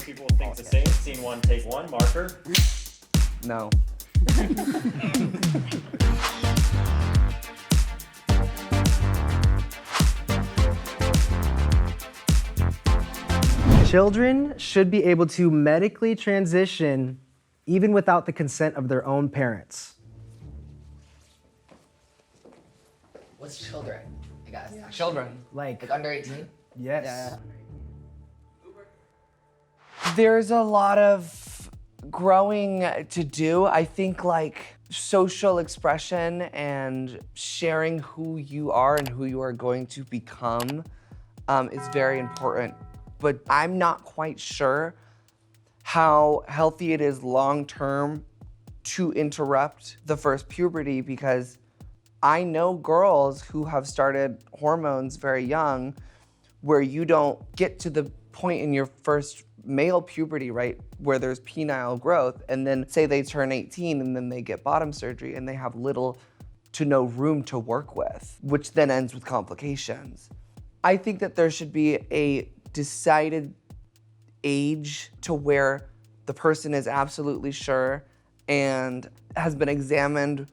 people think the same. Scene one, take one, marker. No. Children should be able to medically transition even without the consent of their own parents. What's children, I guess? Yeah. Children. Like under 18? Yes. Yeah. There's a lot of growing to do. I think like social expression and sharing who you are and who you are going to become is very important. But I'm not quite sure how healthy it is long-term to interrupt the first puberty, because I know girls who have started hormones very young where you don't get to the point in your first male puberty, right, where there's penile growth, and then say they turn 18 and then they get bottom surgery and they have little to no room to work with, which then ends with complications. I think that there should be a decided age to where the person is absolutely sure and has been examined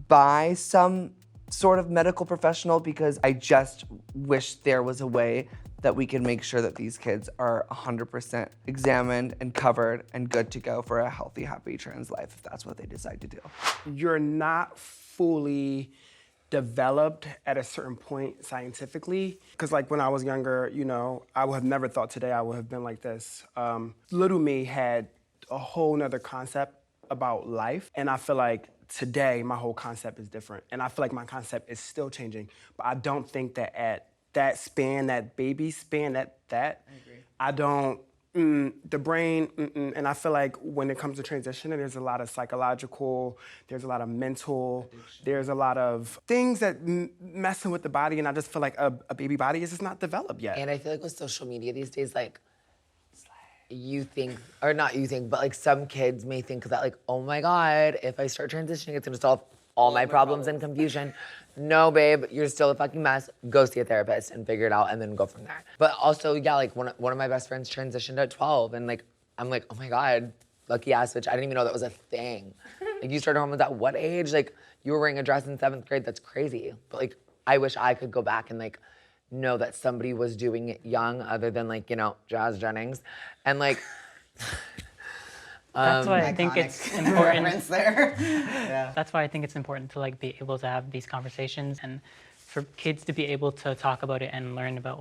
by some sort of medical professional, because I just wish there was a way that we can make sure that these kids are 100% examined and covered and good to go for a healthy, happy trans life if that's what they decide to do. You're not fully developed at a certain point scientifically. Because like when I was younger, you know, I would have never thought today I would have been like this. Little me had a whole nother concept about life. And I feel like today my whole concept is different. And I feel like my concept is still changing. But I don't think that at that span, that baby span, I agree. I don't, the brain, and I feel like when it comes to transitioning, there's a lot of psychological, there's a lot of mental, there's a lot of things that messing with the body, and I just feel like a baby body is just not developed yet. And I feel like with social media these days, like, you think, or not you think, but like some kids may think that like, oh my God, if I start transitioning, it's gonna solve all my problems and confusion. No, babe, you're still a fucking mess. Go see a therapist and figure it out and then go from there. But also, yeah, like one of my best friends transitioned at 12 and like, I'm like, oh my God, lucky ass bitch. I didn't even know that was a thing. Like you started hormones at what age? Like you were wearing a dress in 7th grade, that's crazy. But like, I wish I could go back and like, know that somebody was doing it young other than like, you know, Jazz Jennings. And like, that's why I think it's important. There. Yeah. That's why I think it's important to like be able to have these conversations and for kids to be able to talk about it and learn about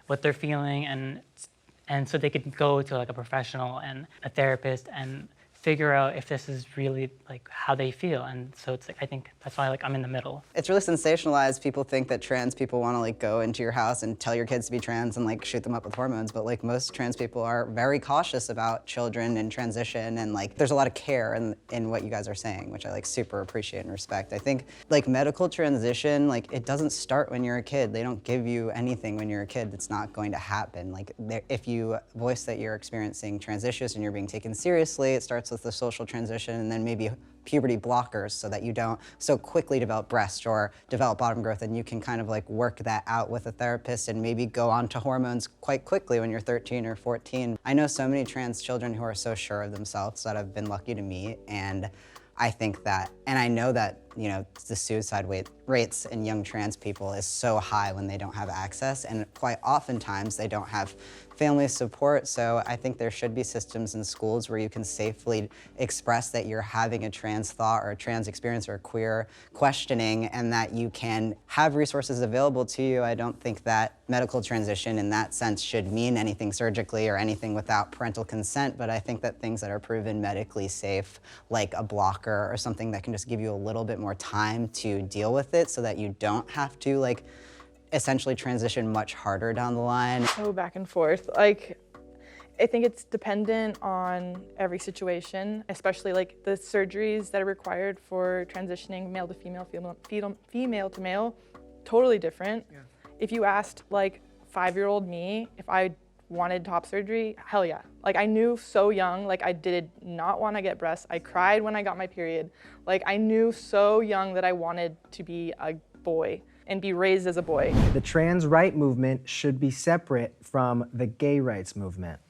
what they're feeling, and so they could go to like a professional and a therapist and figure out if this is really like how they feel. And so it's like, I think that's why like I'm in the middle. It's really sensationalized. People think that trans people want to like go into your house and tell your kids to be trans and like shoot them up with hormones, but like most trans people are very cautious about children and transition, and like there's a lot of care in what you guys are saying, which I like super appreciate and respect. I think like medical transition, like it doesn't start when you're a kid. They don't give you anything when you're a kid. It's not going to happen. Like if you voice that you're experiencing trans issues and you're being taken seriously, it starts with the social transition and then maybe puberty blockers so that you don't so quickly develop breast or develop bottom growth, and you can kind of like work that out with a therapist and maybe go on to hormones quite quickly when you're 13 or 14. I know so many trans children who are so sure of themselves that I've been lucky to meet, and I think that, and I know that, you know, the suicide rates in young trans people is so high when they don't have access, and quite oftentimes they don't have family support. So I think there should be systems in schools where you can safely express that you're having a trans thought or a trans experience or a queer questioning, and that you can have resources available to you. I don't think that medical transition in that sense should mean anything surgically or anything without parental consent, but I think that things that are proven medically safe, like a blocker or something that can just give you a little bit more time to deal with it so that you don't have to like essentially transition much harder down the line. So back and forth. Like, I think it's dependent on every situation, especially like the surgeries that are required for transitioning male to female, female to male, totally different. Yeah. If you asked like 5-year-old me if I wanted top surgery, hell yeah. Like I knew so young, like I did not want to get breasts. I cried when I got my period. Like I knew so young that I wanted to be a boy and be raised as a boy. The trans right movement should be separate from the gay rights movement.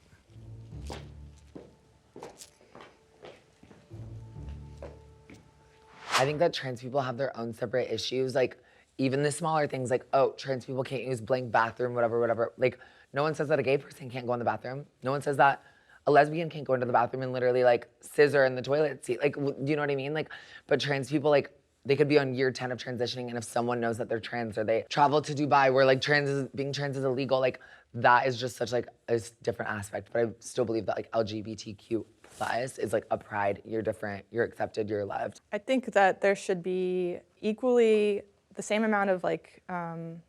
I think that trans people have their own separate issues. Like, even the smaller things like, oh, trans people can't use blank bathroom, whatever. Like, no one says that a gay person can't go in the bathroom. No one says that a lesbian can't go into the bathroom and literally like scissor in the toilet seat. Like, do you know what I mean? Like, but trans people, like, they could be on year 10 of transitioning, and if someone knows that they're trans or they travel to Dubai where like being trans is illegal, like that is just such like a different aspect. But I still believe that like LGBTQ plus is like a pride. You're different, you're accepted, you're loved. I think that there should be equally the same amount of like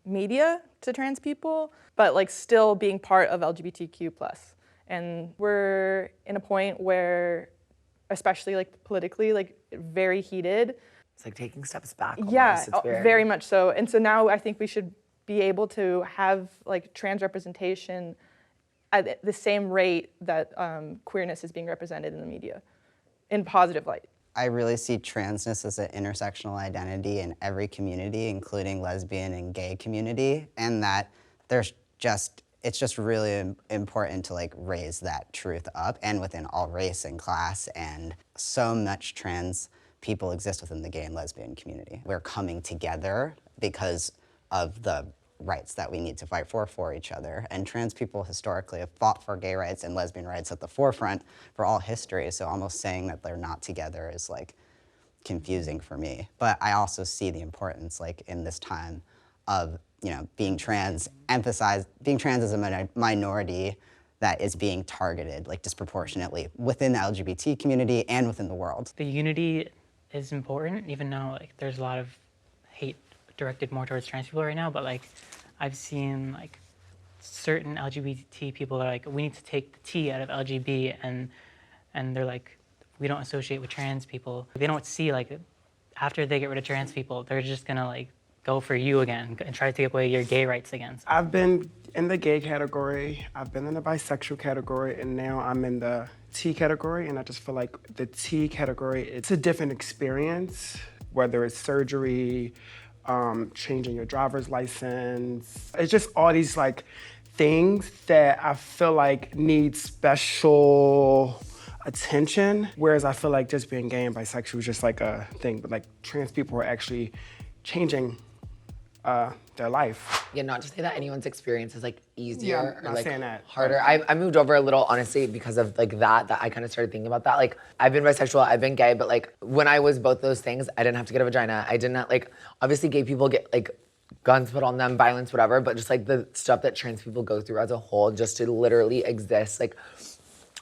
media to trans people, but like still being part of LGBTQ plus. And we're in a point where, especially like politically, like very heated. It's like taking steps back almost. Yeah, It's weird. very much so. And so now I think we should be able to have like trans representation at the same rate that queerness is being represented in the media, in positive light. I really see transness as an intersectional identity in every community, including lesbian and gay community, and that it's just really important to like raise that truth up, and within all race and class, and so much trans people exist within the gay and lesbian community. We're coming together because of the rights that we need to fight for each other. And trans people historically have fought for gay rights and lesbian rights at the forefront for all history. So almost saying that they're not together is like confusing for me. But I also see the importance like in this time of, you know, being trans as a minority that is being targeted like disproportionately within the LGBT community and within the world. The unity is important, even though like there's a lot of hate directed more towards trans people right now, but like I've seen like certain LGBT people that are like, we need to take the T out of LGB, and they're like, we don't associate with trans people. They don't see like after they get rid of trans people, they're just gonna like go for you again and try to take away your gay rights again. I've been in the gay category, I've been in the bisexual category, and now I'm in the T category, and I just feel like the T category, it's a different experience, whether it's surgery, changing your driver's license. It's just all these like things that I feel like need special attention, whereas I feel like just being gay and bisexual is just like a thing, but like trans people are actually changing their life. Yeah, not to say that anyone's experience is like easier or not like saying that. harder. I moved over a little honestly because of like that I kind of started thinking about that. Like I've been bisexual, I've been gay, but like when I was both those things, I didn't have to get a vagina. I didn't like, obviously gay people get like guns put on them, violence, whatever, but just like the stuff that trans people go through as a whole just to literally exist, like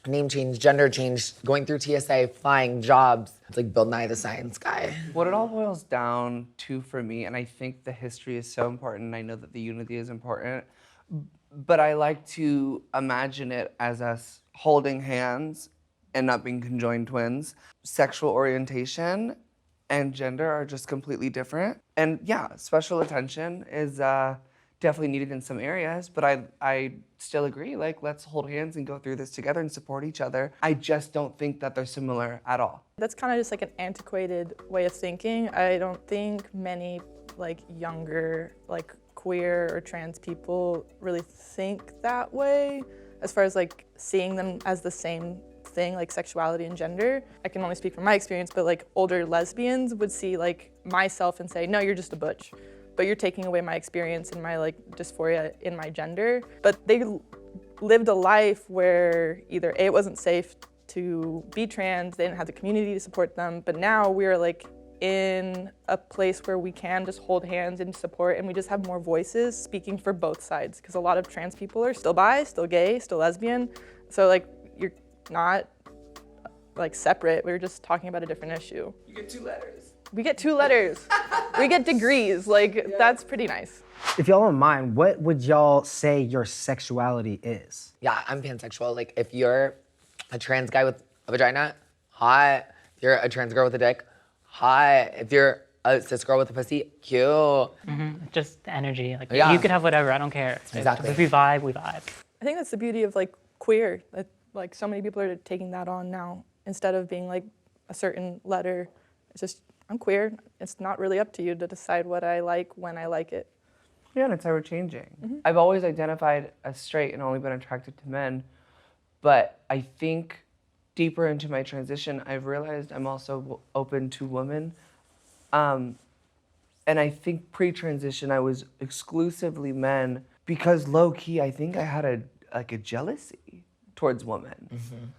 name change, gender change, going through TSA, flying, jobs. It's like Bill Nye the Science Guy. What it all boils down to for me, and I think the history is so important, and I know that the unity is important, but I like to imagine it as us holding hands and not being conjoined twins. Sexual orientation and gender are just completely different. And yeah, special attention is definitely needed in some areas, but I still agree, like, let's hold hands and go through this together and support each other. I just don't think that they're similar at all. That's kind of just like an antiquated way of thinking. I don't think many like younger, like queer or trans people really think that way as far as like seeing them as the same thing, like sexuality and gender. I can only speak from my experience, but like older lesbians would see like myself and say, no, you're just a butch. But you're taking away my experience and my like dysphoria in my gender. But they lived a life where either A, it wasn't safe to be trans, they didn't have the community to support them, but now we're like in a place where we can just hold hands and support, and we just have more voices speaking for both sides, because a lot of trans people are still bi, still gay, still lesbian. So like you're not like separate, we're just talking about a different issue. You get 2 letters. We get 2 letters. We get degrees. Like, that's pretty nice. If y'all don't mind, what would y'all say your sexuality is? Yeah, I'm pansexual. Like if you're a trans guy with a vagina, hot. If you're a trans girl with a dick, hot. If you're a cis girl with a pussy, cute. Just the energy. Like Yeah. you could have whatever. I don't care. Exactly. If we vibe, we vibe. I think that's the beauty of like queer. That like so many people are taking that on now instead of being like a certain letter. It's just I'm queer. It's not really up to you to decide what I like when I like it. Yeah, and it's ever changing. I've always identified as straight and only been attracted to men, but I think deeper into my transition, I've realized I'm also open to women. And I think pre-transition, I was exclusively men because low key, I think I had a jealousy towards women.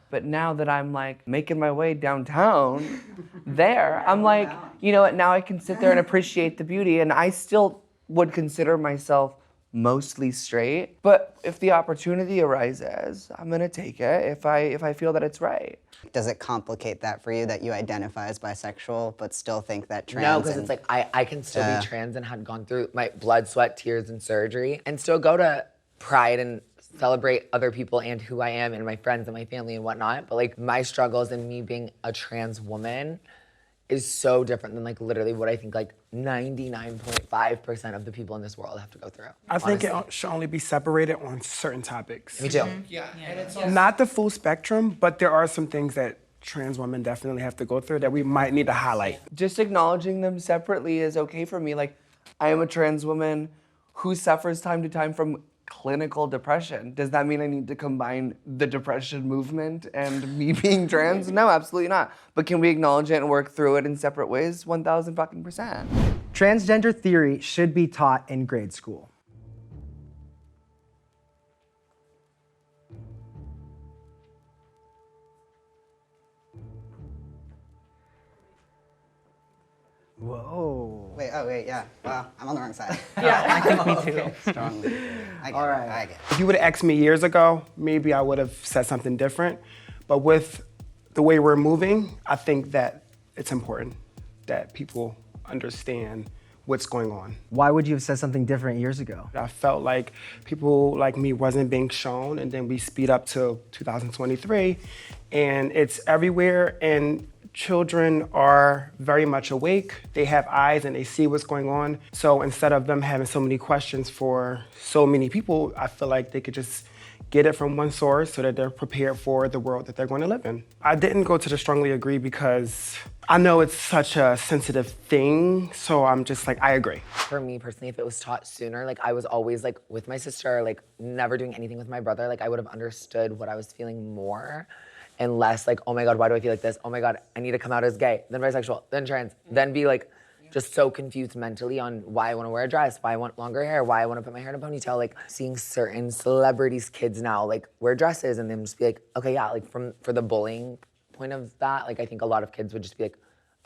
But now that I'm like making my way downtown there, I'm like, you know what, now I can sit there and appreciate the beauty, and I still would consider myself mostly straight. But if the opportunity arises, I'm gonna take it if I feel that it's right. Does it complicate that for you that you identify as bisexual but still think that trans? No, because it's like I can still be trans and had gone through my blood, sweat, tears, and surgery and still go to Pride and celebrate other people and who I am and my friends and my family and whatnot. But like my struggles and me being a trans woman is so different than like literally what I think like 99.5% of the people in this world have to go through. I think honestly. it should only be separated on certain topics. Me too. Yeah, and it's Not the full spectrum, but there are some things that trans women definitely have to go through that we might need to highlight. just acknowledging them separately is okay for me. Like, I am a trans woman who suffers time to time from clinical depression. Does that mean I need to combine the depression movement and me being trans? No, absolutely not. But can we acknowledge it and work through it in separate ways? 1,000%. Transgender theory should be taught in grade school. Whoa. Wait, yeah. Wow, I'm on the wrong side. I think me too. Strongly. I get All it, right. I get it. If you would have asked me years ago, maybe I would have said something different. But with the way we're moving, I think that it's important that people understand what's going on. Why would you have said something different years ago? I felt like people like me wasn't being shown, and then we speed up to 2023, and it's everywhere, and children are very much awake. They have eyes and they see what's going on. So instead of them having so many questions for so many people, I feel like they could just get it from one source so that they're prepared for the world that they're going to live in. I didn't go to the strongly agree because I know it's such a sensitive thing, so I'm just like, I agree. For me personally, if it was taught sooner, like I was always like with my sister, like never doing anything with my brother, like I would have understood what I was feeling more and less like, oh my God, why do I feel like this? Oh my God, I need to come out as gay, then bisexual, then trans, then be like just so confused mentally on why I want to wear a dress, why I want longer hair, why I want to put my hair in a ponytail. Like seeing certain celebrities' kids now like wear dresses and then just be like, okay, yeah, like for the bullying point of that, like I think a lot of kids would just be like,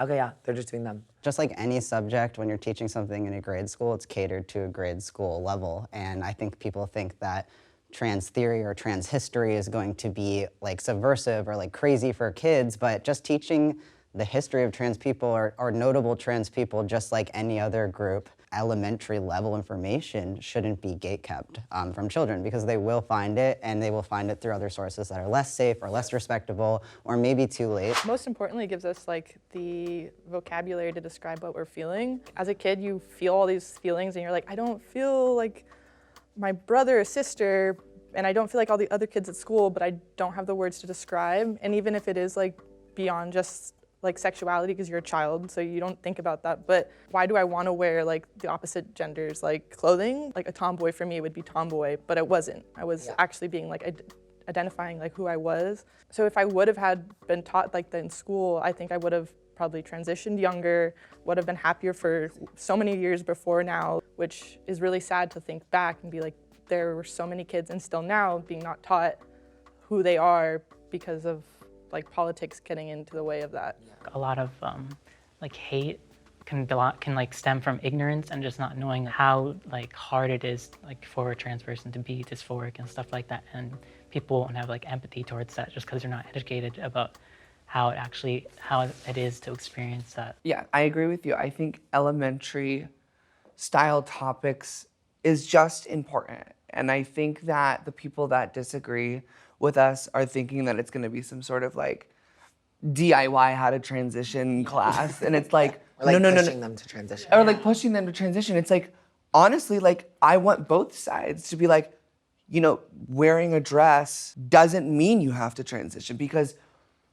okay, yeah, they're just doing them. Just like any subject, when you're teaching something in a grade school, it's catered to a grade school level. And I think people think that trans theory or trans history is going to be like subversive or like crazy for kids, but just teaching the history of trans people or notable trans people, just like any other group, elementary level information shouldn't be gatekept from children because they will find it and they will find it through other sources that are less safe or less respectable or maybe too late. Most importantly, it gives us like the vocabulary to describe what we're feeling. As a kid, you feel all these feelings and you're like, I don't feel like my brother or sister, and I don't feel like all the other kids at school, but I don't have the words to describe. And even if it is like beyond just like sexuality, because you're a child, so you don't think about that, but why do I want to wear like the opposite genders like clothing? Like a tomboy for me would be tomboy, but it wasn't. I was actually being like identifying like who I was. So if I would have been taught like that in school, I think I would have probably transitioned younger, would have been happier for so many years before now, which is really sad to think back and be like, there were so many kids and still now being not taught who they are because of like politics getting into the way of that. A lot of like hate can like stem from ignorance and just not knowing how like hard it is like for a trans person to be dysphoric and stuff like that, and people won't have like empathy towards that just because they're not educated about how it is to experience that. Yeah, I agree with you. I think elementary style topics is just important. And I think that the people that disagree with us are thinking that it's gonna be some sort of like DIY how to transition class. And it's like, Or like no. pushing them to transition. Or like pushing them to transition. It's like, honestly, like I want both sides to be like, you know, wearing a dress doesn't mean you have to transition, because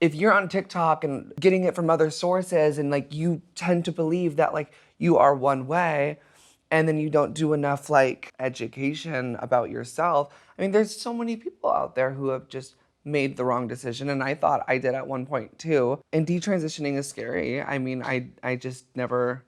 if you're on TikTok and getting it from other sources and like you tend to believe that like you are one way and then you don't do enough like education about yourself. I mean, there's so many people out there who have just made the wrong decision, and I thought I did at one point too. And detransitioning is scary. I mean, I just never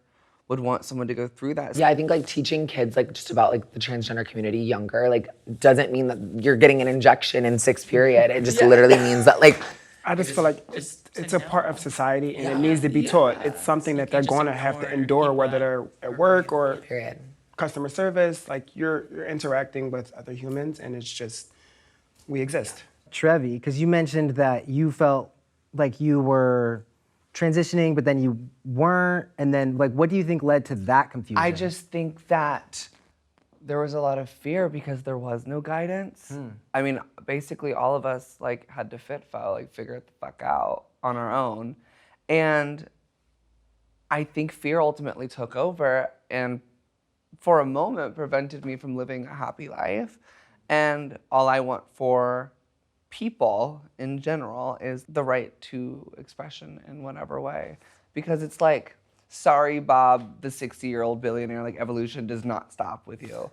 would want someone to go through that. Yeah, I think like teaching kids like just about like the transgender community younger, like doesn't mean that you're getting an injection in sixth period. It just literally means that like, I just feel like it's a part of society and it needs to be taught. It's something that they're going to have to endure, whether they're at work or period. customer service. Like you're interacting with other humans, and it's just we exist. Trevi, because you mentioned that you felt like you were transitioning, but then you weren't, and then like, what do you think led to that confusion? I just think that there was a lot of fear because there was no guidance. I mean, basically all of us like had to figure it the fuck out on our own. And I think fear ultimately took over and for a moment prevented me from living a happy life. And all I want for people in general is the right to expression in whatever way. Because it's like, sorry, Bob, the 60-year-old billionaire, like evolution does not stop with you.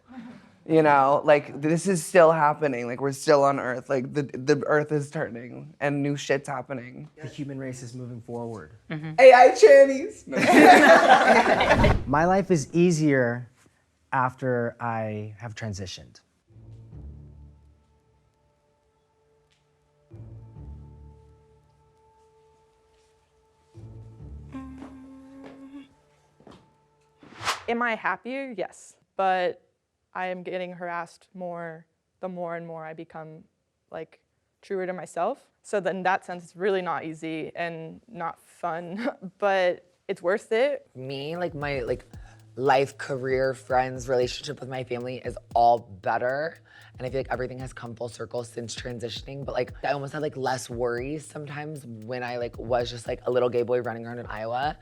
You know, like this is still happening. Like we're still on Earth. Like the Earth is turning and new shit's happening. the human race is moving forward. AI trannies. My life is easier after I have transitioned. Am I happier? Yes. But I am getting harassed more the more and more I become like truer to myself. So then in that sense, it's really not easy and not fun, but it's worth it. Me, like my like life, career, friends, relationship with my family is all better. And I feel like everything has come full circle since transitioning. But like I almost had like less worries sometimes when I like was just like a little gay boy running around in Iowa.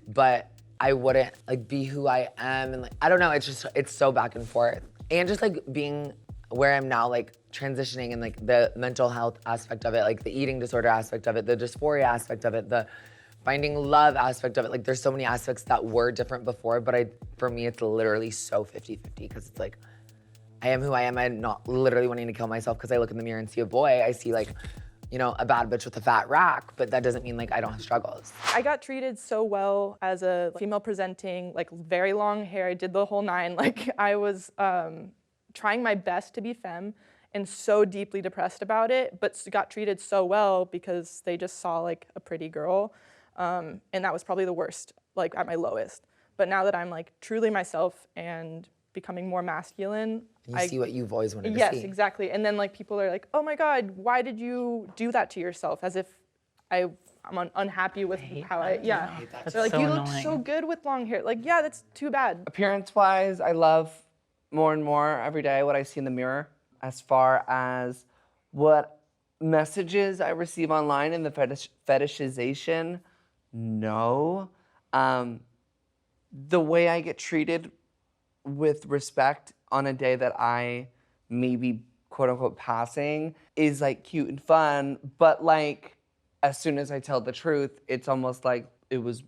But I wouldn't like be who I am, and like I don't know, it's so back and forth. And just like being where I'm now, like transitioning and like the mental health aspect of it, like the eating disorder aspect of it, the dysphoria aspect of it, the finding love aspect of it. Like there's so many aspects that were different before, but for me it's literally so 50-50 because it's like I am who I am. I'm not literally wanting to kill myself because I look in the mirror and see a boy. I see like, you know, a bad bitch with a fat rack, but that doesn't mean like I don't have struggles. I got treated so well as a female presenting, like very long hair. I did the whole nine. Like I was trying my best to be femme and so deeply depressed about it, but got treated so well because they just saw like a pretty girl. And that was probably the worst, like at my lowest. But now that I'm like truly myself and becoming more masculine, You see what you've always wanted to see. yes, exactly. And then like people are like, oh my God, why did you do that to yourself? As if I'm unhappy with how I They're like, so you look annoying. so good with long hair. Like, yeah, that's too bad. Appearance-wise, I love more and more every day what I see in the mirror. As far as what messages I receive online and the fetishization, no. The way I get treated with respect on a day that I may be quote unquote passing is like cute and fun, but like as soon as I tell the truth, it's almost like it was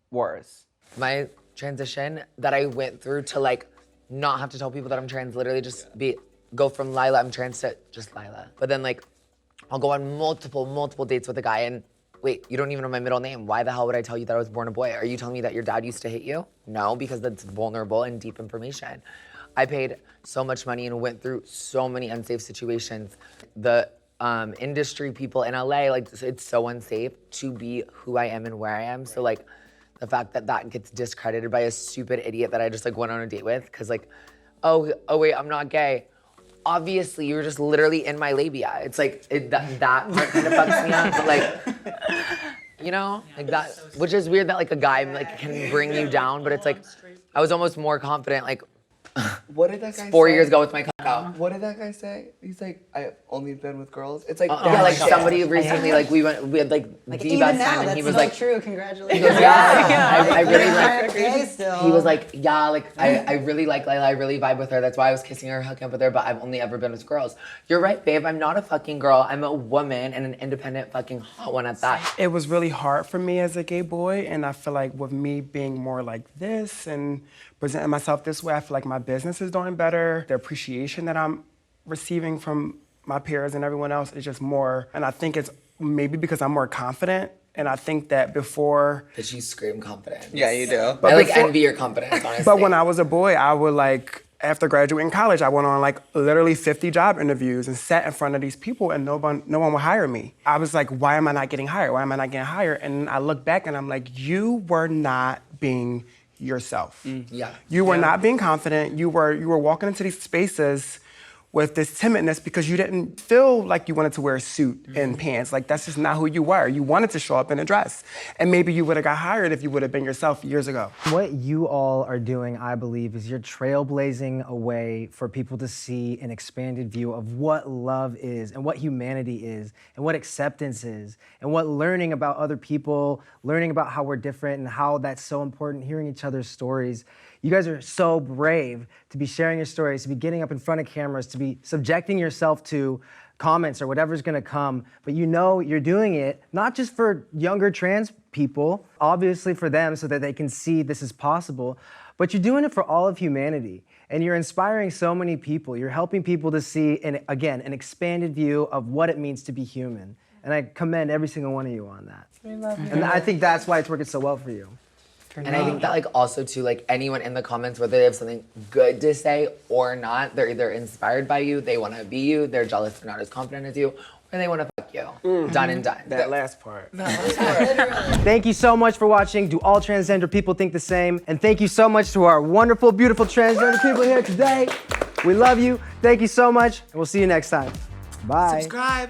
worse. My transition that I went through to like not have to tell people that I'm trans, literally just go from Lila, I'm trans to just Lila. But then like I'll go on multiple dates with a guy and wait, you don't even know my middle name. Why the hell would I tell you that I was born a boy? Are you telling me that your dad used to hit you? No, because that's vulnerable and deep information. I paid so much money and went through so many unsafe situations. The industry people in LA, like it's so unsafe to be who I am and where I am. So like the fact that that gets discredited by a stupid idiot that I just like went on a date with, cause like, oh wait, I'm not gay. Obviously, you're just literally in my labia. It's like that part kind of fucks me up, but like, you know, like that, which is weird that like a guy like can bring you down, but it's like, I was almost more confident like What did that guy 4 say? years ago with my cup out. What did that guy say? He's like, I've only been with girls. It's like, Yeah, like somebody recently, like we had like the even best now, friend, and that's he was not like, true. Congratulations. he goes, yeah, I really like. Okay, still. He was like, yeah, like I really like Layla. I really vibe with her. That's why I was kissing her, hooking up with her. But I've only ever been with girls. You're right, babe. I'm not a fucking girl. I'm a woman and an independent fucking hot one at that. It was really hard for me as a gay boy, and I feel like with me being more like this and presenting myself this way, I feel like my business is doing better. The appreciation that I'm receiving from my peers and everyone else is just more, and I think it's maybe because I'm more confident, and I think that before. But you scream confidence. Yeah, you do. I like envy your confidence, honestly. But when I was a boy, I would like, after graduating college, I went on like literally 50 job interviews and sat in front of these people and no one would hire me. I was like, why am I not getting hired? Why am I not getting hired? And I look back and I'm like, you were not being yourself. Yeah. You were not being confident. You were walking into these spaces with this timidness because you didn't feel like you wanted to wear a suit and pants. Like, that's just not who you were. You wanted to show up in a dress. And maybe you would have got hired if you would have been yourself years ago. What you all are doing, I believe, is you're trailblazing a way for people to see an expanded view of what love is and what humanity is and what acceptance is and what learning about other people, learning about how we're different and how that's so important, hearing each other's stories. You guys are so brave to be sharing your stories, to be getting up in front of cameras, to be subjecting yourself to comments or whatever's gonna come, but you know you're doing it not just for younger trans people, obviously for them so that they can see this is possible, but you're doing it for all of humanity. And you're inspiring so many people. You're helping people to see, again, an expanded view of what it means to be human. And I commend every single one of you on that. We love you. And I think that's why it's working so well for you. And I think that like also too, like anyone in the comments, whether they have something good to say or not, they're either inspired by you, they want to be you, they're jealous they're not as confident as you, or they want to fuck you. Done and done. That last part. Thank you so much for watching. Do all transgender people think the same? And thank you so much to our wonderful, beautiful transgender people here today. We love you. Thank you so much, and we'll see you next time. Bye. Subscribe.